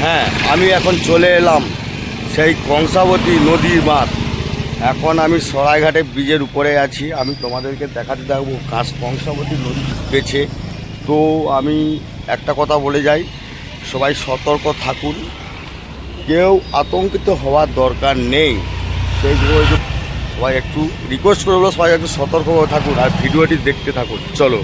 হ্যাঁ, আমি এখন চলে এলাম সেই কংসাবতী নদীর বাঁধ। এখন আমি সরাইঘাটে ব্রিজের উপরে আছি। আমি তোমাদেরকে দেখাতে থাকবো কংসাবতী নদী পেছে। তো আমি একটা কথা বলে যাই, সবাই সতর্ক থাকুন, কেউ আতঙ্কিত হওয়ার দরকার নেই। সেই সবাই একটু রিকোয়েস্ট করে বলো, সবাই একটু সতর্কভাবে থাকুন আর ভিডিওটি দেখতে থাকুন। চলো।